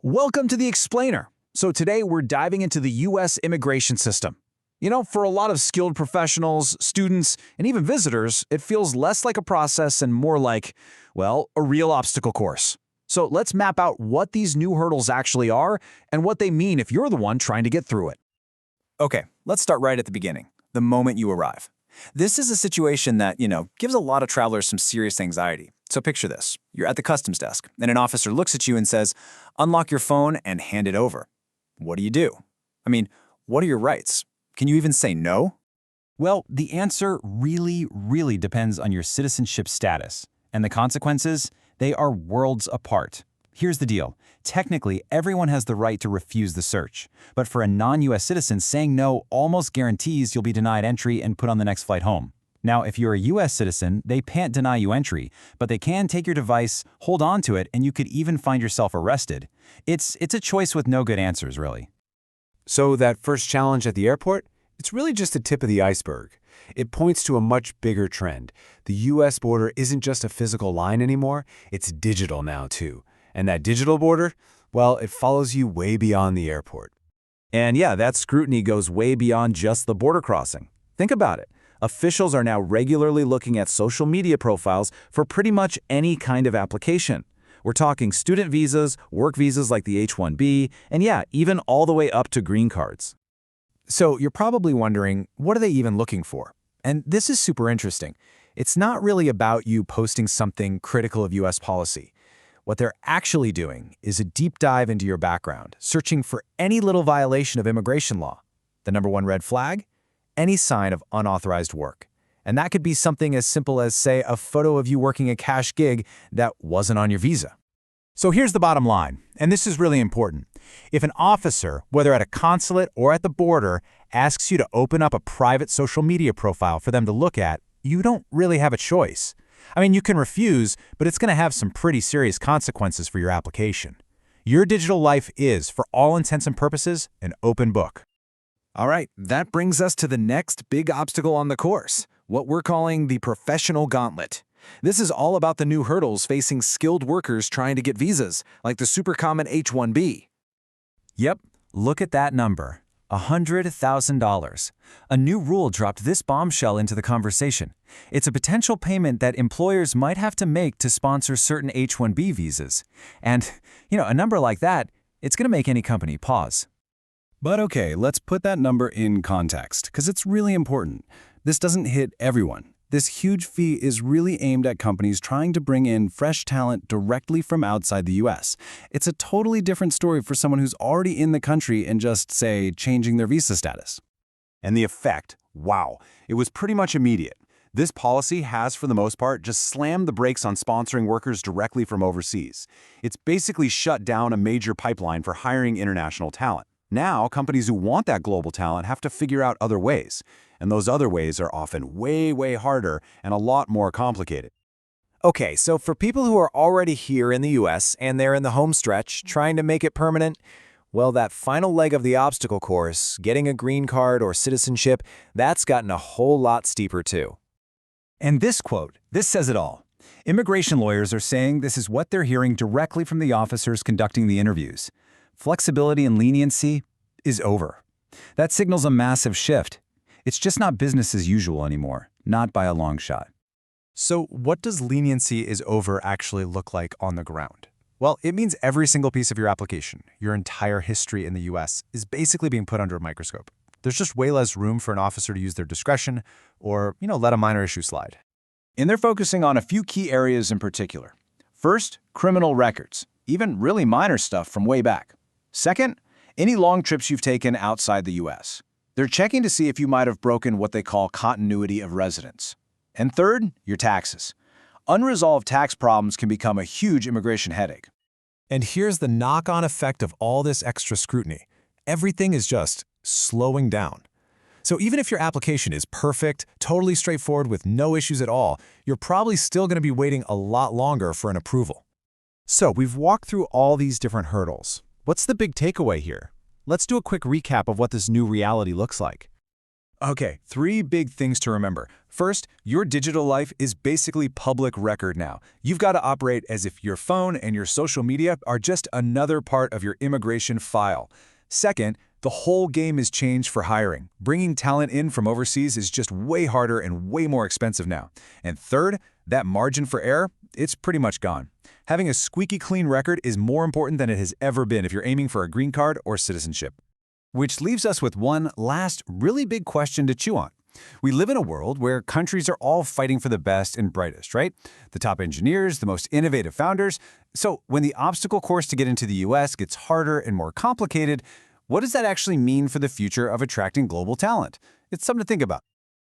Welcome to the Explainer. So today we're diving into the U.S. immigration system. For a lot of skilled professionals, students, and even visitors, it feels less like a process and more like, well, a real obstacle course. So let's map out what these new hurdles actually are and what they mean if you're the one trying to get through it. Okay, let's start right at the beginning, the moment you arrive. This is a situation that, gives a lot of travelers some serious anxiety. So picture this. You're at the customs desk, and an officer looks at you and says, "Unlock your phone and hand it over." What do? What are your rights? Can you even say no? Well, the answer really depends on your citizenship status. And the consequences, they are worlds apart. Here's the deal. Technically, everyone has the right to refuse the search. But for a non-US citizen, saying no almost guarantees you'll be denied entry and put on the next flight home. Now, if you're a US citizen, they can't deny you entry, but they can take your device, hold on to it, and you could even find yourself arrested. It's a choice with no good answers, really. So that first challenge at the airport, it's really just the tip of the iceberg. It points to a much bigger trend. The U.S. border isn't just a physical line anymore, it's digital now too. And that digital border, well, it follows you way beyond the airport. And yeah, that scrutiny goes way beyond just the border crossing. Think about it. Officials are now regularly looking at social media profiles for pretty much any kind of application. We're talking student visas, work visas like the H-1B, and yeah, even all the way up to green cards. So you're probably wondering, what are they even looking for? And this is super interesting. It's not really about you posting something critical of US policy. What they're actually doing is a deep dive into your background, searching for any little violation of immigration law. The number one red flag? Any sign of unauthorized work. And that could be something as simple as, say, a photo of you working a cash gig that wasn't on your visa. So here's the bottom line, and this is really important. If an officer, whether at a consulate or at the border, asks you to open up a private social media profile for them to look at, you don't really have a choice. You can refuse, but it's going to have some pretty serious consequences for your application. Your digital life is, for all intents and purposes, an open book. All right, that brings us to the next big obstacle on the course, what we're calling the professional gauntlet. This is all about the new hurdles facing skilled workers trying to get visas, like the super common H-1B. Yep, look at that number. $100,000. A new rule dropped this bombshell into the conversation. It's a potential payment that employers might have to make to sponsor certain H-1B visas. And, a number like that, it's going to make any company pause. But okay, let's put that number in context, because it's really important. This doesn't hit everyone. This huge fee is really aimed at companies trying to bring in fresh talent directly from outside the US. It's a totally different story for someone who's already in the country and just, say, changing their visa status. And the effect, wow, it was pretty much immediate. This policy has, for the most part, just slammed the brakes on sponsoring workers directly from overseas. It's basically shut down a major pipeline for hiring international talent. Now, companies who want that global talent have to figure out other ways. And those other ways are often way harder and a lot more complicated. Okay, so for people who are already here in the US and they're in the home stretch trying to make it permanent, well, that final leg of the obstacle course, getting a green card or citizenship, that's gotten a whole lot steeper too. And this quote, this says it all. Immigration lawyers are saying this is what they're hearing directly from the officers conducting the interviews. Flexibility and leniency is over. That signals a massive shift. It's just not business as usual anymore, not by a long shot. So what does leniency is over actually look like on the ground? Well, it means every single piece of your application, your entire history in the US, is basically being put under a microscope. There's just way less room for an officer to use their discretion or, let a minor issue slide. And they're focusing on a few key areas in particular. First, criminal records, even really minor stuff from way back. Second, any long trips you've taken outside the US. They're checking to see if you might have broken what they call continuity of residence. And third, your taxes. Unresolved tax problems can become a huge immigration headache. And here's the knock-on effect of all this extra scrutiny. Everything is just slowing down. So even if your application is perfect, totally straightforward with no issues at all, you're probably still going to be waiting a lot longer for an approval. So we've walked through all these different hurdles. What's the big takeaway here? Let's do a quick recap of what this new reality looks like. Okay, 3 big things to remember. First, your digital life is basically public record now. You've got to operate as if your phone and your social media are just another part of your immigration file. Second, the whole game is changed for hiring. Bringing talent in from overseas is just way harder and way more expensive now. And third, that margin for error, it's pretty much gone. Having a squeaky clean record is more important than it has ever been if you're aiming for a green card or citizenship. Which leaves us with one last really big question to chew on. We live in a world where countries are all fighting for the best and brightest, right? The top engineers, the most innovative founders. So when the obstacle course to get into the US gets harder and more complicated, what does that actually mean for the future of attracting global talent? It's something to think about.